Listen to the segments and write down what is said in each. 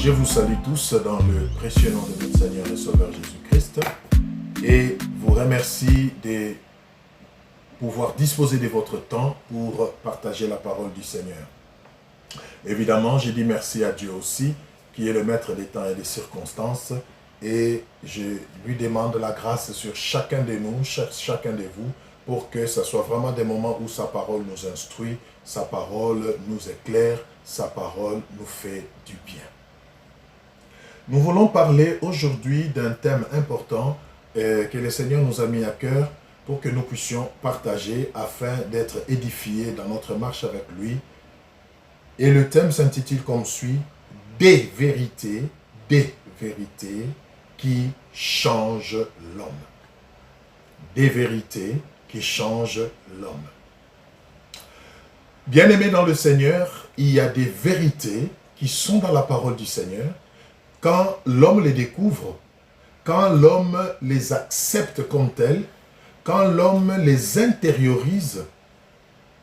Je vous salue tous dans le précieux nom de notre Seigneur et Sauveur Jésus-Christ et vous remercie de pouvoir disposer de votre temps pour partager la parole du Seigneur. Évidemment, je dis merci à Dieu aussi, qui est le maître des temps et des circonstances, et je lui demande la grâce sur chacun de nous, chacun de vous, pour que ce soit vraiment des moments où sa parole nous instruit, sa parole nous éclaire, sa parole nous fait du bien. Nous voulons parler aujourd'hui d'un thème important que le Seigneur nous a mis à cœur pour que nous puissions partager afin d'être édifiés dans notre marche avec lui. Et le thème s'intitule comme suit, des vérités qui changent l'homme. Des vérités qui changent l'homme. Bien-aimés dans le Seigneur, il y a des vérités qui sont dans la parole du Seigneur. Quand l'homme les découvre, quand l'homme les accepte comme telles, quand l'homme les intériorise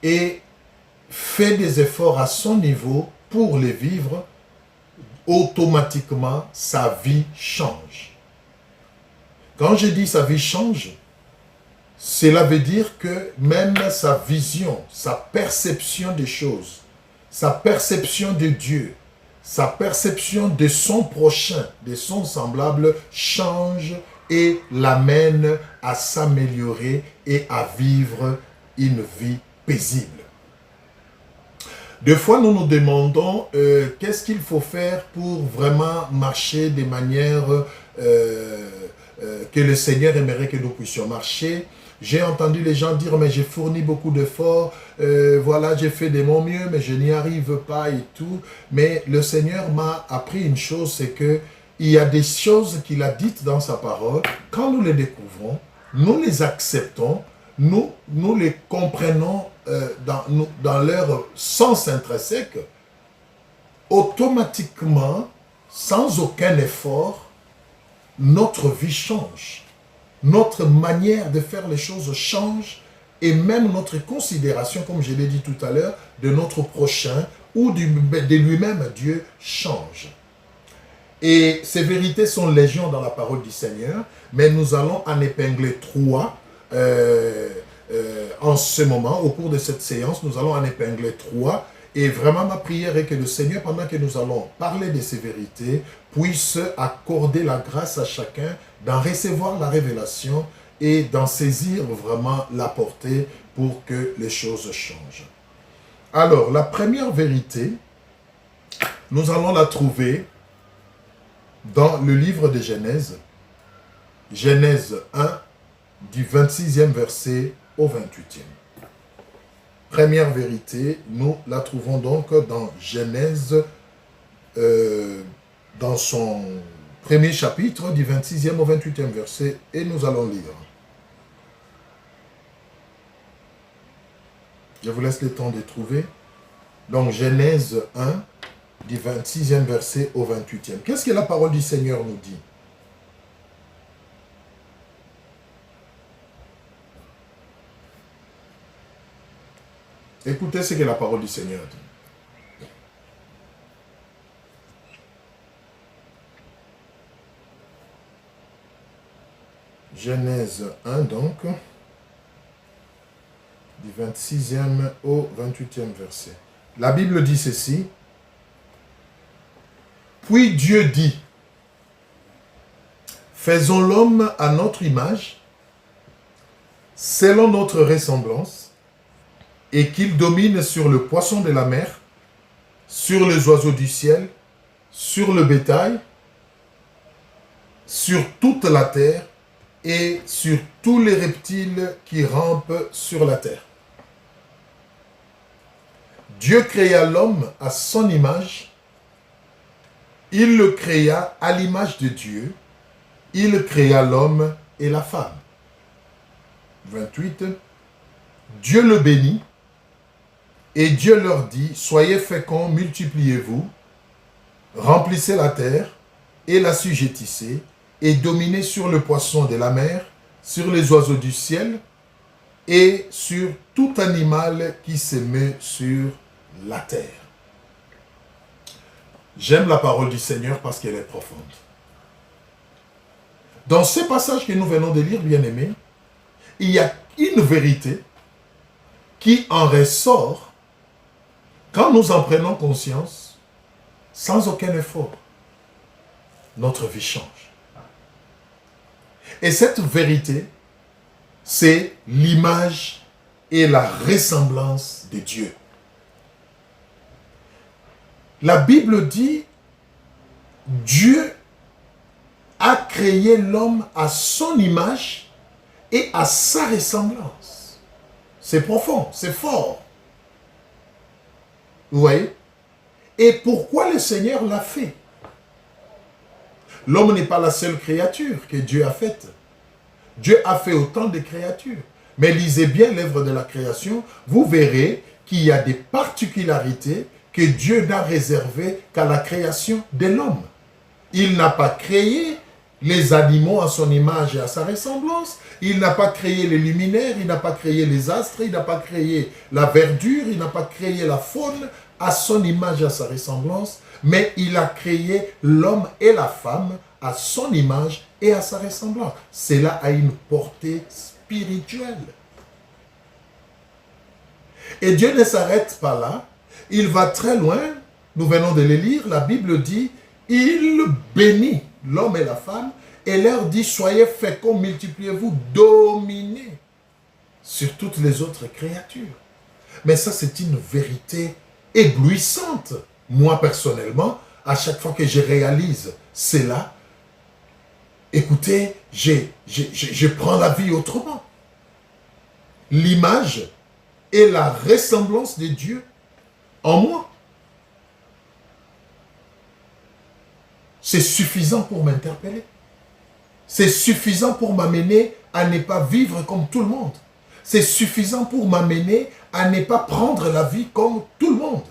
et fait des efforts à son niveau pour les vivre, automatiquement, sa vie change. Quand je dis sa vie change, cela veut dire que même sa vision, sa perception des choses, sa perception de Dieu, sa perception de son prochain, de son semblable, change et l'amène à s'améliorer et à vivre une vie paisible. Des fois, nous nous demandons qu'est-ce qu'il faut faire pour vraiment marcher de manière que le Seigneur aimerait que nous puissions marcher. J'ai entendu les gens dire, mais j'ai fourni beaucoup d'efforts, voilà, j'ai fait de mon mieux, mais je n'y arrive pas et tout. Mais le Seigneur m'a appris une chose, c'est que il y a des choses qu'il a dites dans sa parole. Quand nous les découvrons, nous les acceptons, nous les comprenons dans leur sens intrinsèque, automatiquement, sans aucun effort, notre vie change. Notre manière de faire les choses change et même notre considération, comme je l'ai dit tout à l'heure, de notre prochain ou de lui-même, Dieu, change. Et ces vérités sont légion dans la parole du Seigneur, mais nous allons en épingler trois en ce moment, au cours de cette séance, nous allons en épingler trois. Et vraiment, ma prière est que le Seigneur, pendant que nous allons parler de ces vérités, puisse accorder la grâce à chacun d'en recevoir la révélation et d'en saisir vraiment la portée pour que les choses changent. Alors, la première vérité, nous allons la trouver dans le livre de Genèse, Genèse 1, du 26e verset au 28e. Première vérité, nous la trouvons donc dans Genèse, dans son premier chapitre, du 26e au 28e verset, et nous allons lire. Je vous laisse le temps de trouver. Donc Genèse 1, du 26e verset au 28e. Qu'est-ce que la parole du Seigneur nous dit? Écoutez ce que la parole du Seigneur dit. Genèse 1 donc, du 26e au 28e verset. La Bible dit ceci. Puis Dieu dit, faisons l'homme à notre image, selon notre ressemblance, et qu'il domine sur le poisson de la mer, sur les oiseaux du ciel, sur le bétail, sur toute la terre et sur tous les reptiles qui rampent sur la terre. Dieu créa l'homme à son image, il le créa à l'image de Dieu, il créa l'homme et la femme. 28. Dieu le bénit. Et Dieu leur dit, soyez féconds, multipliez-vous, remplissez la terre et l'assujettissez, et dominez sur le poisson de la mer, sur les oiseaux du ciel, et sur tout animal qui se met sur la terre. J'aime la parole du Seigneur parce qu'elle est profonde. Dans ces passages que nous venons de lire, bien-aimés, il y a une vérité qui en ressort quand nous en prenons conscience sans aucun effort. Notre vie change. Et cette vérité, c'est l'image et la ressemblance de Dieu. La Bible dit, Dieu a créé l'homme à son image et à sa ressemblance. C'est profond, c'est fort. Vous voyez? Et pourquoi le Seigneur l'a fait? L'homme n'est pas la seule créature que Dieu a faite. Dieu a fait autant de créatures. Mais lisez bien l'œuvre de la création, vous verrez qu'il y a des particularités que Dieu n'a réservées qu'à la création de l'homme. Il n'a pas créé les animaux à son image et à sa ressemblance. Il n'a pas créé les luminaires, il n'a pas créé les astres, il n'a pas créé la verdure, il n'a pas créé la faune à son image et à sa ressemblance, mais il a créé l'homme et la femme à son image et à sa ressemblance. Cela a une portée spirituelle. Et Dieu ne s'arrête pas là, il va très loin. Nous venons de le lire, la Bible dit, il bénit l'homme et la femme et leur dit, soyez féconds, multipliez-vous, dominez sur toutes les autres créatures. Mais ça, c'est une vérité éblouissante. Moi, personnellement, à chaque fois que je réalise cela, écoutez, je prends la vie autrement. L'image et la ressemblance de Dieu en moi. C'est suffisant pour m'interpeller. C'est suffisant pour m'amener à ne pas vivre comme tout le monde. C'est suffisant pour m'amener à ne pas prendre la vie comme tout le monde.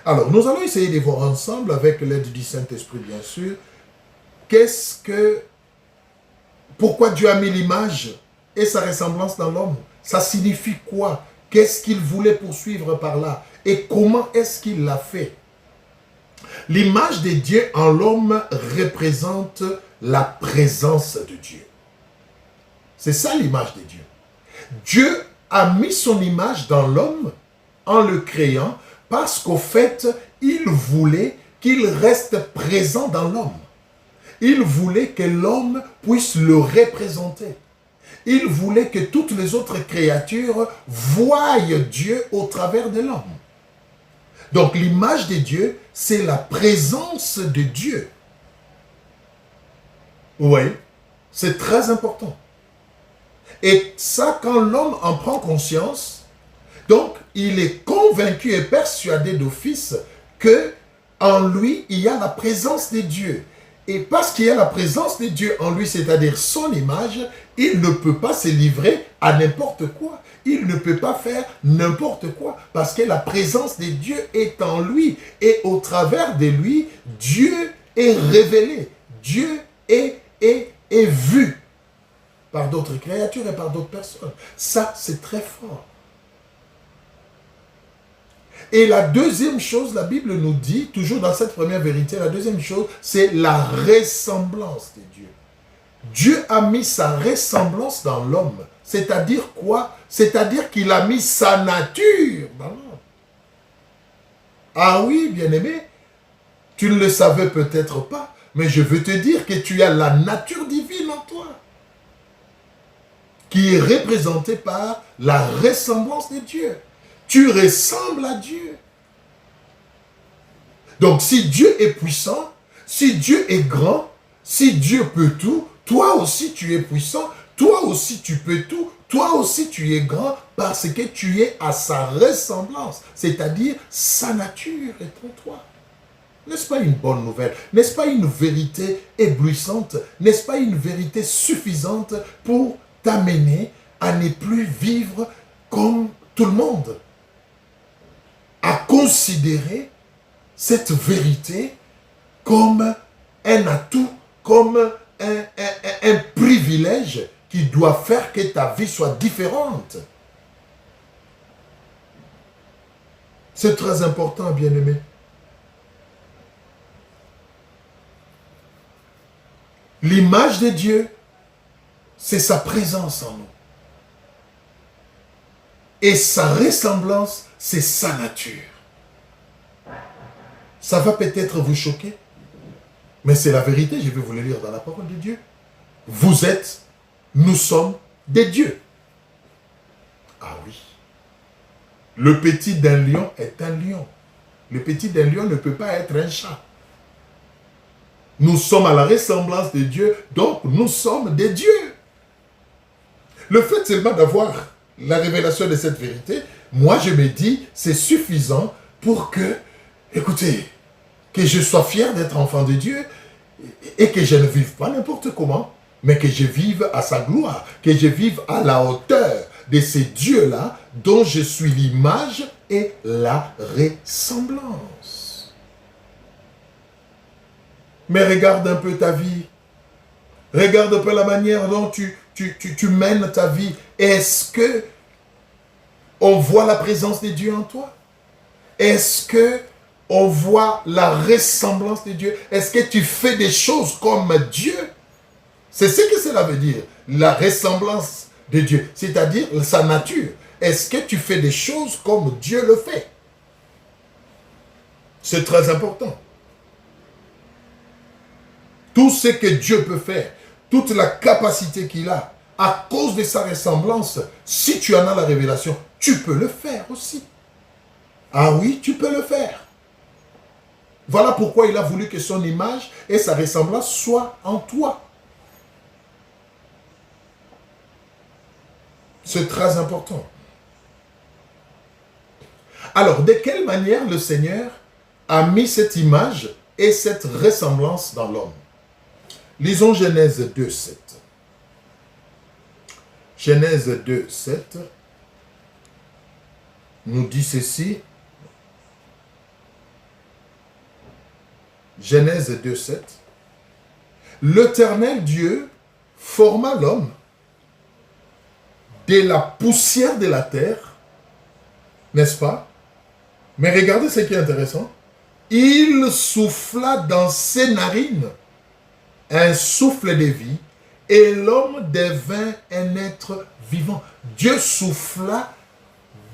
Alors, nous allons essayer de voir ensemble, avec l'aide du Saint-Esprit, bien sûr, pourquoi Dieu a mis l'image et sa ressemblance dans l'homme. Ça signifie quoi? Qu'est-ce qu'il voulait poursuivre par là? Et comment est-ce qu'il l'a fait? L'image de Dieu en l'homme représente la présence de Dieu. C'est ça l'image de Dieu. Dieu a mis son image dans l'homme en le créant parce qu'au fait, il voulait qu'il reste présent dans l'homme. Il voulait que l'homme puisse le représenter. Il voulait que toutes les autres créatures voient Dieu au travers de l'homme. Donc l'image de Dieu, c'est la présence de Dieu. Vous voyez? C'est très important. Et ça, quand l'homme en prend conscience, donc il est convaincu et persuadé d'office que en lui, il y a la présence de Dieu. Et parce qu'il y a la présence de Dieu en lui, c'est-à-dire son image, il ne peut pas se livrer à n'importe quoi. Il ne peut pas faire n'importe quoi parce que la présence de Dieu est en lui. Et au travers de lui, Dieu est révélé. Dieu est vu par d'autres créatures et par d'autres personnes. Ça, c'est très fort. Et la deuxième chose, la Bible nous dit, toujours dans cette première vérité, la deuxième chose, c'est la ressemblance de Dieu. Dieu a mis sa ressemblance dans l'homme. C'est-à-dire quoi? C'est-à-dire qu'il a mis sa nature dans l'homme. Ah oui, bien-aimé, tu ne le savais peut-être pas, mais je veux te dire que tu as la nature divine en toi, qui est représentée par la ressemblance de Dieu. Tu ressembles à Dieu. Donc si Dieu est puissant, si Dieu est grand, si Dieu peut tout, toi aussi tu es puissant, toi aussi tu peux tout, toi aussi tu es grand parce que tu es à sa ressemblance, c'est-à-dire sa nature est en toi. N'est-ce pas une bonne nouvelle? N'est-ce pas une vérité éblouissante? N'est-ce pas une vérité suffisante pour t'amener à ne plus vivre comme tout le monde? À considérer cette vérité comme un atout, comme un privilège qui doit faire que ta vie soit différente. C'est très important, bien-aimé. L'image de Dieu, c'est sa présence en nous. Et sa ressemblance, c'est sa nature. Ça va peut-être vous choquer, mais c'est la vérité, je vais vous le lire dans la parole de Dieu. Vous êtes, nous sommes des dieux. Ah oui. Le petit d'un lion est un lion. Le petit d'un lion ne peut pas être un chat. Nous sommes à la ressemblance de Dieu, donc nous sommes des dieux. Le fait seulement d'avoir la révélation de cette vérité, moi je me dis, c'est suffisant pour que, écoutez, que je sois fier d'être enfant de Dieu et que je ne vive pas n'importe comment, mais que je vive à sa gloire, que je vive à la hauteur de ces dieux-là dont je suis l'image et la ressemblance. Mais regarde un peu ta vie. Regarde un peu la manière dont tu mènes ta vie. Est-ce que on voit la présence de Dieu en toi? Est-ce que on voit la ressemblance de Dieu? Est-ce que tu fais des choses comme Dieu? C'est ce que cela veut dire, la ressemblance de Dieu, c'est-à-dire sa nature. Est-ce que tu fais des choses comme Dieu le fait? C'est très important. Tout ce que Dieu peut faire, toute la capacité qu'il a, à cause de sa ressemblance, si tu en as la révélation, tu peux le faire aussi. Ah oui, tu peux le faire. Voilà pourquoi il a voulu que son image et sa ressemblance soient en toi. C'est très important. Alors, de quelle manière le Seigneur a mis cette image et cette ressemblance dans l'homme? Lisons Genèse 2, 7. Genèse 2, 7 nous dit ceci. Genèse 2, 7. L'Éternel Dieu forma l'homme de la poussière de la terre, n'est-ce pas? Mais regardez ce qui est intéressant. Il souffla dans ses narines un souffle de vie et l'homme devint un être vivant. Dieu souffla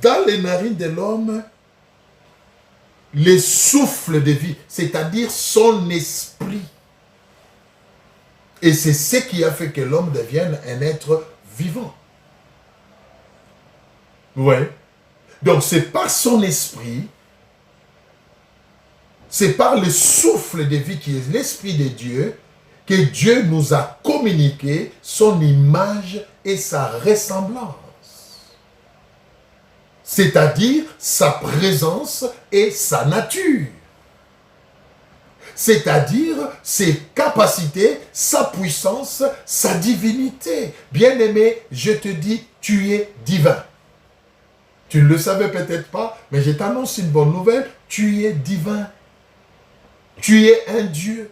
dans les narines de l'homme les souffles de vie, c'est-à-dire son esprit. Et c'est ce qui a fait que l'homme devienne un être vivant. Oui. Donc c'est par son esprit, c'est par le souffle de vie qui est l'esprit de Dieu, que Dieu nous a communiqué son image et sa ressemblance. C'est-à-dire sa présence et sa nature. C'est-à-dire ses capacités, sa puissance, sa divinité. Bien-aimé, je te dis, tu es divin. Tu ne le savais peut-être pas, mais je t'annonce une bonne nouvelle, tu es divin. Tu es un Dieu.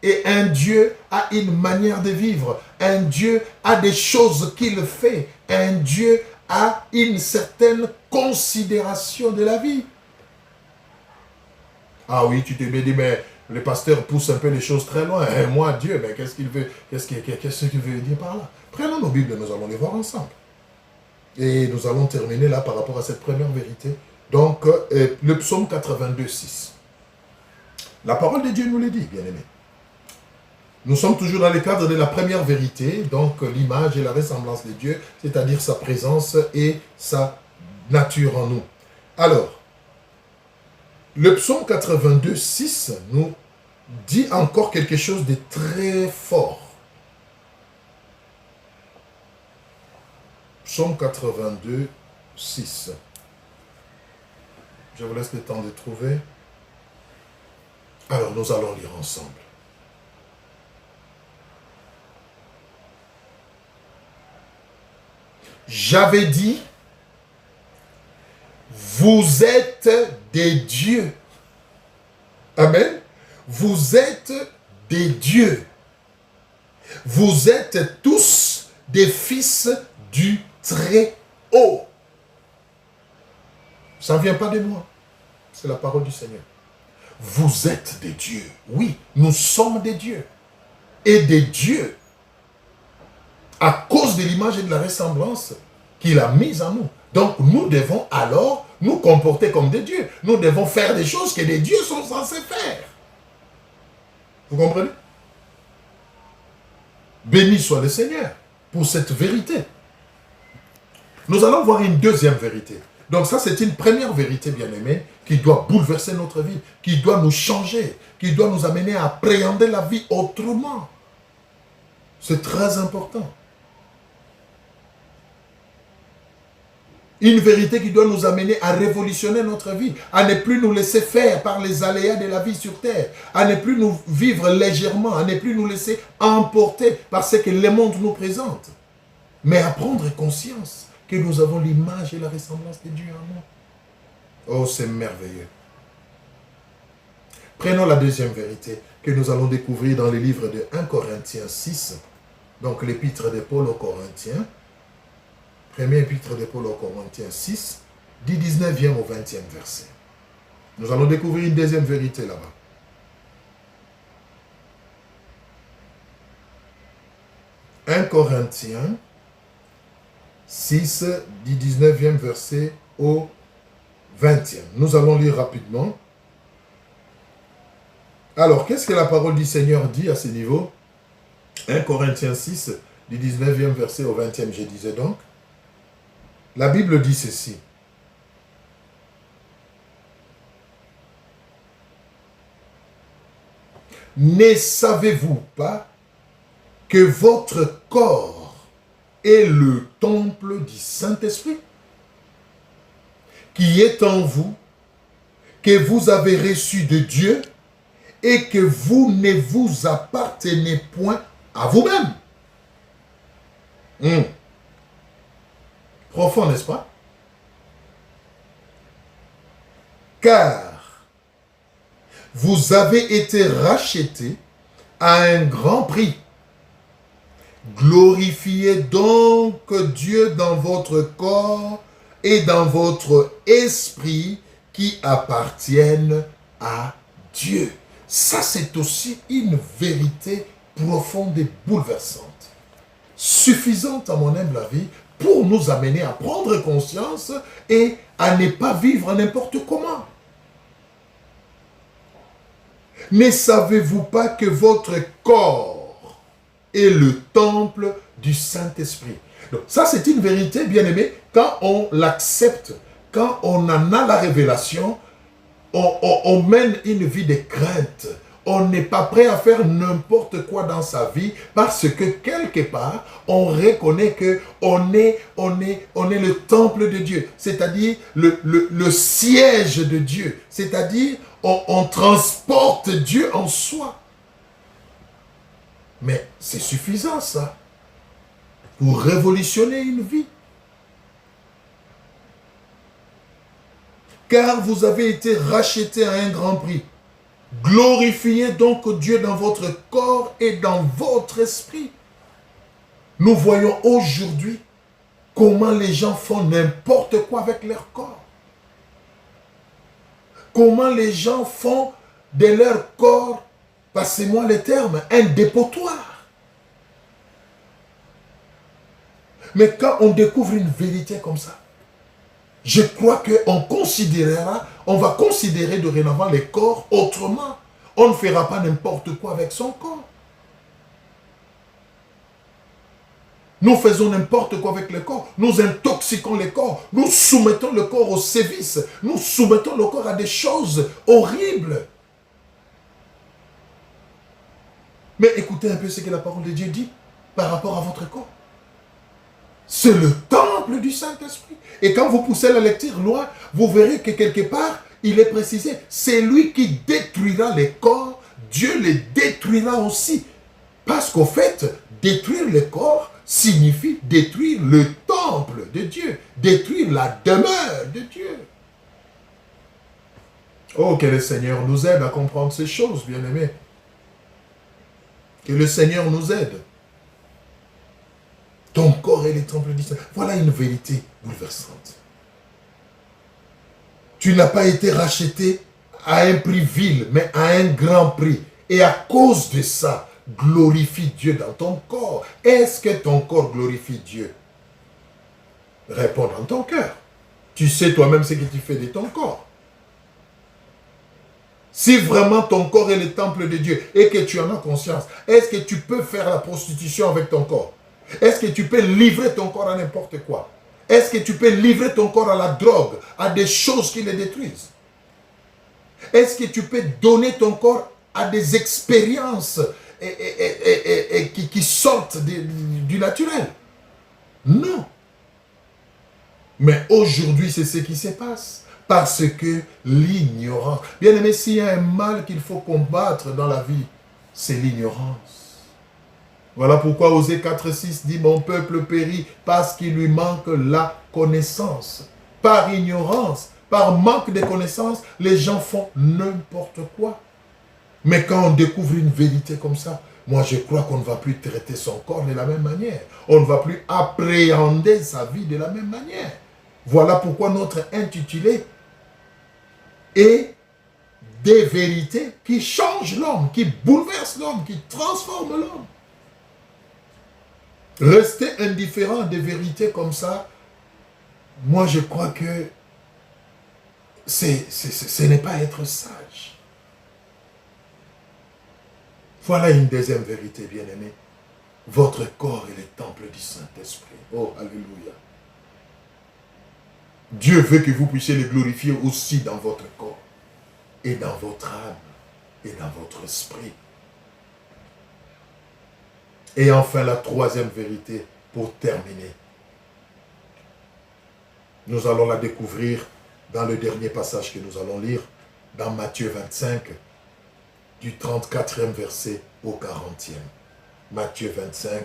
Et un Dieu a une manière de vivre. Un Dieu a des choses qu'il fait. Un Dieu a une certaine considération de la vie. Ah oui, tu te dis, mais le pasteur pousse un peu les choses très loin. Et moi, Dieu, mais qu'est-ce qu'il veut, qu'est-ce qu'il veut dire par là? Prenons nos Bibles, nous allons les voir ensemble. Et nous allons terminer là par rapport à cette première vérité. Donc, le psaume 82, 6. La parole de Dieu nous le dit, bien-aimés. Nous sommes toujours dans le cadre de la première vérité, donc l'image et la ressemblance de Dieu, c'est-à-dire sa présence et sa nature en nous. Alors, le psaume 82, 6 nous dit encore quelque chose de très fort. Psaume 82, 6. Je vous laisse le temps de trouver. Alors, nous allons lire ensemble. J'avais dit, vous êtes des dieux. Amen. Vous êtes des dieux. Vous êtes tous des fils du Très-Haut. Ça ne vient pas de moi. C'est la parole du Seigneur. Vous êtes des dieux. Oui, nous sommes des dieux. et des dieux à cause de l'image et de la ressemblance qu'il a mise en nous. Donc nous devons alors nous comporter comme des dieux. Nous devons faire des choses que les dieux sont censés faire. Vous comprenez? Béni soit le Seigneur pour cette vérité. Nous allons voir une deuxième vérité. Donc ça, c'est une première vérité, bien-aimée, qui doit bouleverser notre vie, qui doit nous changer, qui doit nous amener à appréhender la vie autrement. C'est très important. Une vérité qui doit nous amener à révolutionner notre vie, à ne plus nous laisser faire par les aléas de la vie sur terre, à ne plus nous vivre légèrement, à ne plus nous laisser emporter par ce que le monde nous présente, mais à prendre conscience que nous avons l'image et la ressemblance de Dieu en nous. Oh, c'est merveilleux. Prenons la deuxième vérité que nous allons découvrir dans le livre de 1 Corinthiens 6, donc l'épître de Paul aux Corinthiens. Premier épître de Paul aux Corinthiens 6, du 19e au 20e verset. Nous allons découvrir une deuxième vérité là-bas. « 1 Corinthiens 6, du 19e verset au 20e. » Nous allons lire rapidement. Alors, qu'est-ce que la parole du Seigneur dit à ce niveau? 1 Corinthiens 6, du 19e verset au 20e, je disais donc. La Bible dit ceci. Ne savez-vous pas que votre corps est le temple du Saint-Esprit qui est en vous, que vous avez reçu de Dieu et que vous ne vous appartenez point à vous-même? Profond, n'est-ce pas? Car vous avez été rachetés à un grand prix. Glorifiez donc Dieu dans votre corps et dans votre esprit qui appartiennent à Dieu. Ça, c'est aussi une vérité profonde et bouleversante, suffisante à mon humble avis, pour nous amener à prendre conscience et à ne pas vivre n'importe comment. Ne savez-vous pas que votre corps est le temple du Saint-Esprit? Donc ça, c'est une vérité, bien aimée, quand on l'accepte, quand on en a la révélation, on mène une vie de crainte. On n'est pas prêt à faire n'importe quoi dans sa vie parce que quelque part, on reconnaît que on est le temple de Dieu, c'est-à-dire le siège de Dieu, c'est-à-dire on transporte Dieu en soi. Mais c'est suffisant ça pour révolutionner une vie. Car vous avez été rachetés à un grand prix. Glorifiez donc Dieu dans votre corps et dans votre esprit. Nous voyons aujourd'hui comment les gens font n'importe quoi avec leur corps. Comment les gens font de leur corps, passez-moi le terme, un dépotoir. Mais quand on découvre une vérité comme ça, je crois on va considérer dorénavant les corps autrement. On ne fera pas n'importe quoi avec son corps. Nous faisons n'importe quoi avec le corps. Nous intoxiquons le corps. Nous soumettons le corps au sévice. Nous soumettons le corps à des choses horribles. Mais écoutez un peu ce que la parole de Dieu dit par rapport à votre corps. C'est le temple du Saint-Esprit. Et quand vous poussez la lecture loin, vous verrez que quelque part, il est précisé, c'est lui qui détruira les corps, Dieu les détruira aussi. Parce qu'au fait, détruire le corps signifie détruire le temple de Dieu, détruire la demeure de Dieu. Oh, que le Seigneur nous aide à comprendre ces choses, bien-aimés. Que le Seigneur nous aide. Ton corps est le temple du Saint. Voilà une vérité bouleversante. Tu n'as pas été racheté à un prix vil, mais à un grand prix. Et à cause de ça, glorifie Dieu dans ton corps? Est-ce que ton corps glorifie Dieu? Réponds dans ton cœur. Tu sais toi-même ce que tu fais de ton corps. Si vraiment ton corps est le temple de Dieu et que tu en as conscience, est-ce que tu peux faire la prostitution avec ton corps? Est-ce que tu peux livrer ton corps à n'importe quoi? Est-ce que tu peux livrer ton corps à la drogue, à des choses qui le détruisent? Est-ce que tu peux donner ton corps à des expériences qui sortent du naturel? Non. Mais aujourd'hui, c'est ce qui se passe. Parce que l'ignorance. Bien aimé, s'il y a un mal qu'il faut combattre dans la vie, c'est l'ignorance. Voilà pourquoi Osée 4,6 dit « Mon peuple périt parce qu'il lui manque la connaissance. » Par ignorance, par manque de connaissance, les gens font n'importe quoi. Mais quand on découvre une vérité comme ça, moi je crois qu'on ne va plus traiter son corps de la même manière. On ne va plus appréhender sa vie de la même manière. Voilà pourquoi notre intitulé est des vérités qui changent l'homme, qui bouleversent l'homme, qui transforment l'homme. Rester indifférent des vérités comme ça, moi je crois que ce n'est pas être sage. Voilà une deuxième vérité, bien-aimé. Votre corps est le temple du Saint-Esprit. Oh, alléluia. Dieu veut que vous puissiez le glorifier aussi dans votre corps, et dans votre âme, et dans votre esprit. Et enfin, la troisième vérité, pour terminer. Nous allons la découvrir dans le dernier passage que nous allons lire, dans Matthieu 25, du 34e verset au 40e. Matthieu 25,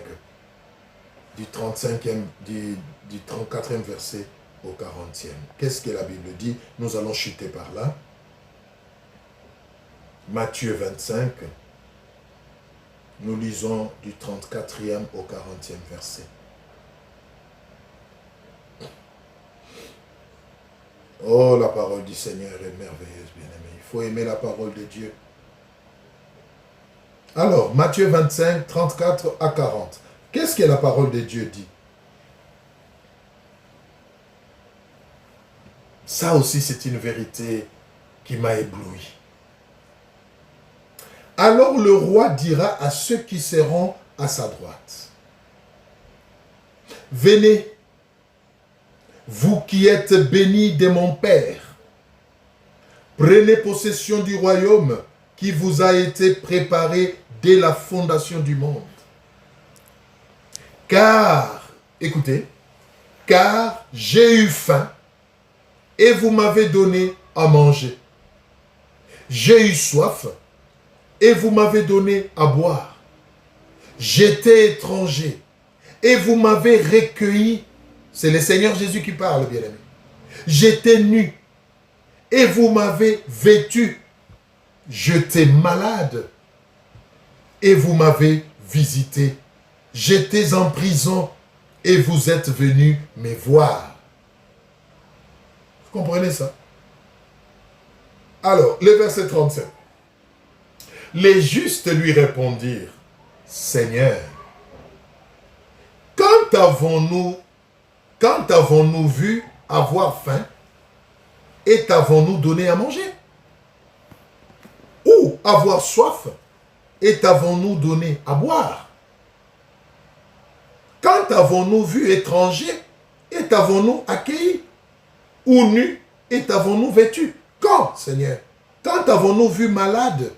du 34e verset au 40e. Qu'est-ce que la Bible dit? Nous allons chuter par là. Matthieu 25, nous lisons du 34e au 40e verset. Oh, la parole du Seigneur est merveilleuse, bien-aimé. Il faut aimer la parole de Dieu. Alors, Matthieu 25, 34 à 40. Qu'est-ce que la parole de Dieu dit? Ça aussi, c'est une vérité qui m'a ébloui. Alors le roi dira à ceux qui seront à sa droite, « Venez, vous qui êtes bénis de mon Père, prenez possession du royaume qui vous a été préparé dès la fondation du monde. Car, écoutez, car j'ai eu faim et vous m'avez donné à manger. J'ai eu soif et vous m'avez donné à boire. J'étais étranger et vous m'avez recueilli. » C'est le Seigneur Jésus qui parle, bien-aimé. J'étais nu et vous m'avez vêtu. J'étais malade et vous m'avez visité. J'étais en prison et vous êtes venus me voir. Vous comprenez ça? Alors, le verset 37. Les justes lui répondirent, « Seigneur, quand avons-nous vu avoir faim et t'avons-nous donné à manger? Ou avoir soif et t'avons-nous donné à boire? Quand avons-nous vu étranger et t'avons-nous accueilli? Ou nu et t'avons-nous vêtu? Quand, Seigneur? Quand avons-nous vu malade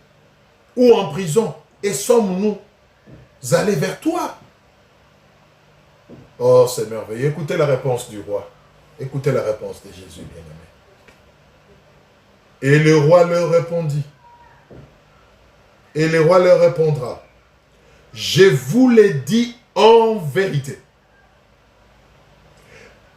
ou en prison et sommes-nous allés vers toi? » Oh, c'est merveilleux. Écoutez la réponse du roi. Écoutez la réponse de Jésus, bien-aimé. Et le roi leur répondit. Et le roi leur répondra. Je vous l'ai dit en vérité.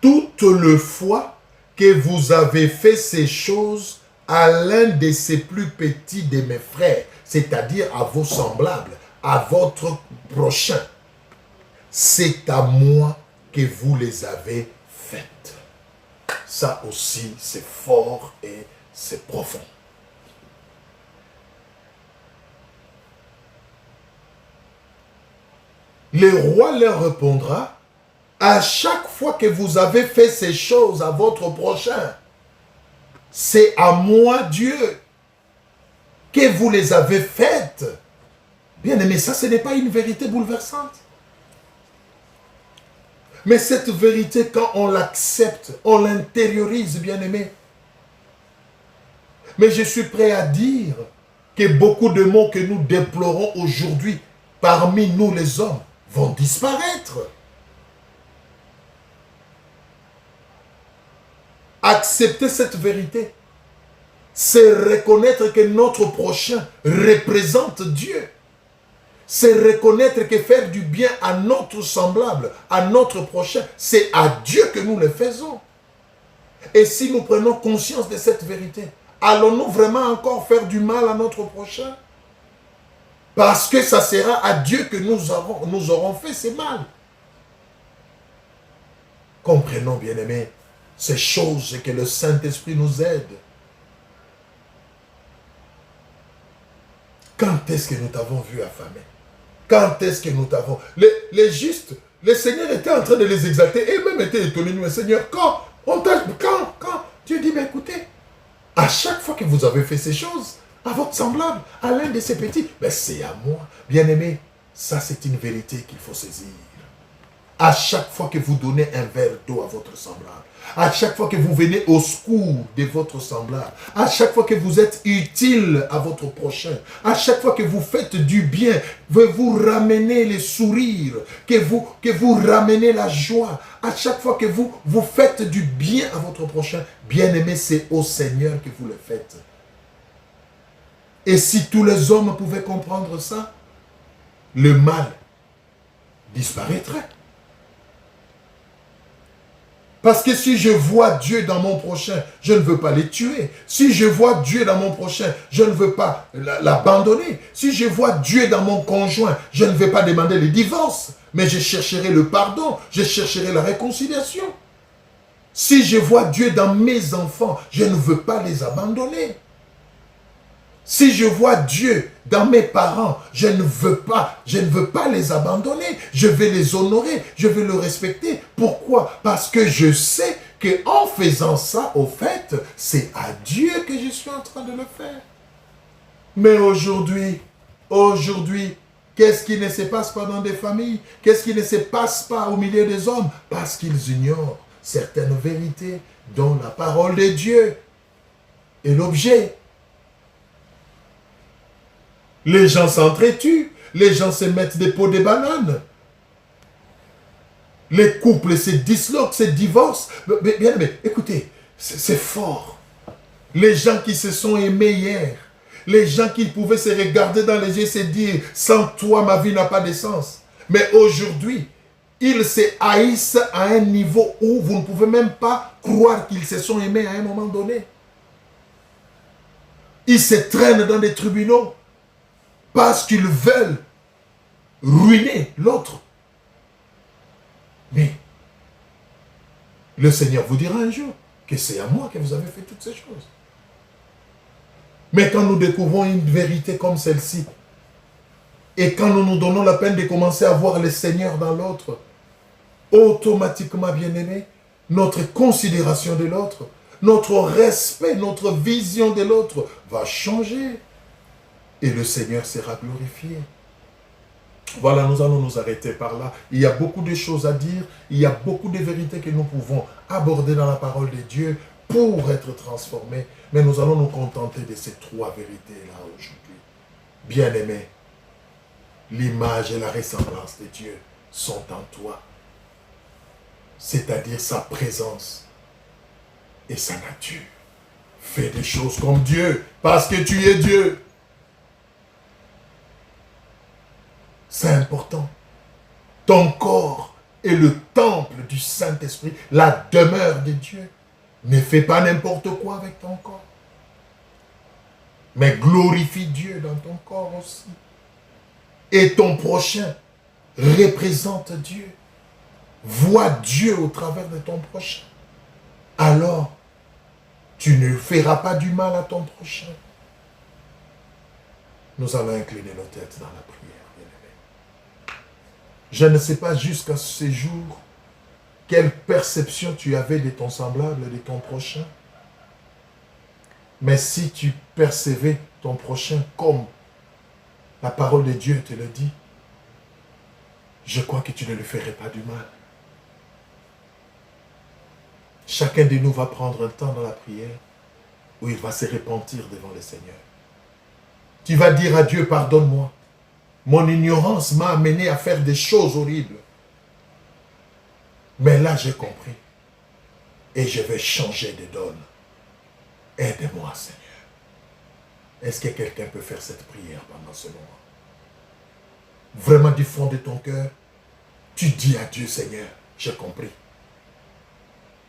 Toute le fois que vous avez fait ces choses à l'un de ces plus petits de mes frères, c'est-à-dire à vos semblables, à votre prochain, c'est à moi que vous les avez faites. Ça aussi, c'est fort et c'est profond. Le roi leur répondra, à chaque fois que vous avez fait ces choses à votre prochain, c'est à moi Dieu que vous les avez faites. Bien aimé, ça ce n'est pas une vérité bouleversante. Mais cette vérité, quand on l'accepte, on l'intériorise, bien aimé. Mais je suis prêt à dire que beaucoup de mots que nous déplorons aujourd'hui parmi nous les hommes vont disparaître. Accepter cette vérité, c'est reconnaître que notre prochain représente Dieu. C'est reconnaître que faire du bien à notre semblable, à notre prochain, c'est à Dieu que nous le faisons. Et si nous prenons conscience de cette vérité, allons-nous vraiment encore faire du mal à notre prochain? Parce que ça sera à Dieu que nous aurons fait ce mal. Comprenons, bien-aimés, ces choses que le Saint-Esprit nous aide. Quand est-ce que nous t'avons vu affamé? Quand est-ce que nous t'avons... Les justes, le Seigneur était en train de les exalter et même était étonné. Mais Seigneur, quand Dieu dit, mais écoutez, à chaque fois que vous avez fait ces choses, à votre semblable, à l'un de ces petits, mais c'est à moi. Bien-aimé, ça c'est une vérité qu'il faut saisir. À chaque fois que vous donnez un verre d'eau à votre semblable, à chaque fois que vous venez au secours de votre semblable, à chaque fois que vous êtes utile à votre prochain, à chaque fois que vous faites du bien, vous ramenez les sourires, que vous ramenez la joie, à chaque fois que vous faites du bien à votre prochain, bien-aimé, c'est au Seigneur que vous le faites. Et si tous les hommes pouvaient comprendre ça, le mal disparaîtrait. Parce que si je vois Dieu dans mon prochain, je ne veux pas les tuer. Si je vois Dieu dans mon prochain, je ne veux pas l'abandonner. Si je vois Dieu dans mon conjoint, je ne vais pas demander le divorce. Mais je chercherai le pardon, je chercherai la réconciliation. Si je vois Dieu dans mes enfants, je ne veux pas les abandonner. Si je vois Dieu dans mes parents, je ne veux pas les abandonner. Je vais les honorer, je vais les respecter. Pourquoi? Parce que je sais qu'en faisant ça, au fait, c'est à Dieu que je suis en train de le faire. Mais aujourd'hui, qu'est-ce qui ne se passe pas dans des familles? Qu'est-ce qui ne se passe pas au milieu des hommes? Parce qu'ils ignorent certaines vérités dont la parole de Dieu est l'objet. Les gens s'entretuent, les gens se mettent des pots de bananes. Les couples se disloquent, se divorcent. Mais écoutez, c'est fort. Les gens qui se sont aimés hier, les gens qui pouvaient se regarder dans les yeux et se dire « Sans toi, ma vie n'a pas de sens ». Mais aujourd'hui, ils se haïssent à un niveau où vous ne pouvez même pas croire qu'ils se sont aimés à un moment donné. Ils se traînent dans des tribunaux parce qu'ils veulent ruiner l'autre. Mais le Seigneur vous dira un jour que c'est à moi que vous avez fait toutes ces choses. Mais quand nous découvrons une vérité comme celle-ci, et quand nous nous donnons la peine de commencer à voir le Seigneur dans l'autre, automatiquement, bien-aimé, notre considération de l'autre, notre respect, notre vision de l'autre va changer. Et le Seigneur sera glorifié. Voilà, nous allons nous arrêter par là. Il y a beaucoup de choses à dire. Il y a beaucoup de vérités que nous pouvons aborder dans la parole de Dieu pour être transformés. Mais nous allons nous contenter de ces trois vérités-là aujourd'hui. Bien-aimés, l'image et la ressemblance de Dieu sont en toi. C'est-à-dire sa présence et sa nature. Fais des choses comme Dieu parce que tu es Dieu. C'est important. Ton corps est le temple du Saint-Esprit, la demeure de Dieu. Ne fais pas n'importe quoi avec ton corps. Mais glorifie Dieu dans ton corps aussi. Et ton prochain représente Dieu. Vois Dieu au travers de ton prochain. Alors, tu ne feras pas du mal à ton prochain. Nous allons incliner nos têtes dans la prière. Je ne sais pas jusqu'à ce jour quelle perception tu avais de ton semblable, de ton prochain. Mais si tu percevais ton prochain comme la parole de Dieu te le dit, je crois que tu ne lui ferais pas du mal. Chacun de nous va prendre un temps dans la prière où il va se repentir devant le Seigneur. Tu vas dire à Dieu, pardonne-moi. Mon ignorance m'a amené à faire des choses horribles. Mais là, j'ai compris. Et je vais changer de donne. Aide-moi, Seigneur. Est-ce que quelqu'un peut faire cette prière pendant ce moment? Vraiment du fond de ton cœur, tu dis à Dieu, Seigneur, j'ai compris.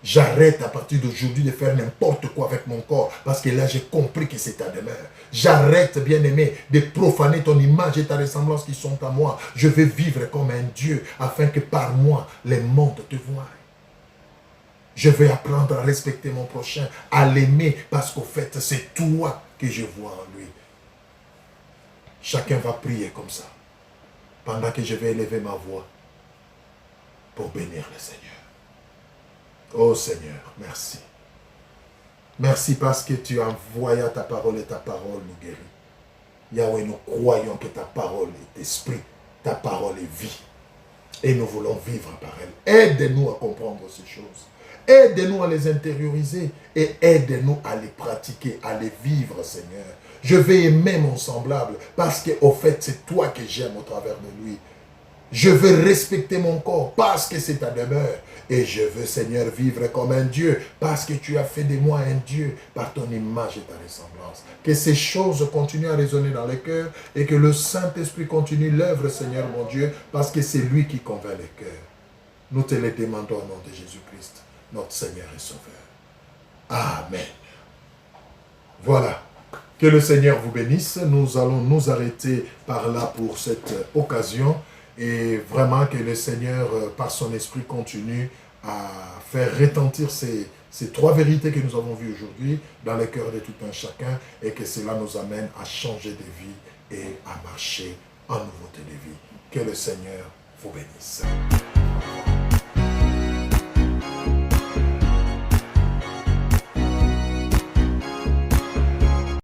J'arrête à partir d'aujourd'hui de faire n'importe quoi avec mon corps parce que là, j'ai compris que c'est ta demeure. J'arrête, bien-aimé, de profaner ton image et ta ressemblance qui sont à moi. Je vais vivre comme un Dieu afin que par moi, les mondes te voient. Je vais apprendre à respecter mon prochain, à l'aimer parce qu'au fait, c'est toi que je vois en lui. Chacun va prier comme ça pendant que je vais élever ma voix pour bénir le Seigneur. Oh Seigneur, merci. Merci parce que tu envoies ta parole et ta parole nous guérit. Yahweh, nous croyons que ta parole est esprit, ta parole est vie. Et nous voulons vivre par elle. Aide-nous à comprendre ces choses. Aide-nous à les intérioriser et aide-nous à les pratiquer, à les vivre, Seigneur. Je vais aimer mon semblable parce qu'au fait, c'est toi que j'aime au travers de lui. Je veux respecter mon corps parce que c'est ta demeure. Et je veux, Seigneur, vivre comme un Dieu parce que tu as fait de moi un Dieu par ton image et ta ressemblance. Que ces choses continuent à résonner dans les cœurs et que le Saint-Esprit continue l'œuvre, Seigneur mon Dieu, parce que c'est lui qui convainc les cœurs. Nous te le demandons au nom de Jésus-Christ, notre Seigneur et Sauveur. Amen. Voilà. Que le Seigneur vous bénisse. Nous allons nous arrêter par là pour cette occasion. Et vraiment que le Seigneur, par son esprit, continue à faire retentir ces trois vérités que nous avons vues aujourd'hui dans le cœur de tout un chacun et que cela nous amène à changer de vie et à marcher en nouveauté de vie. Que le Seigneur vous bénisse.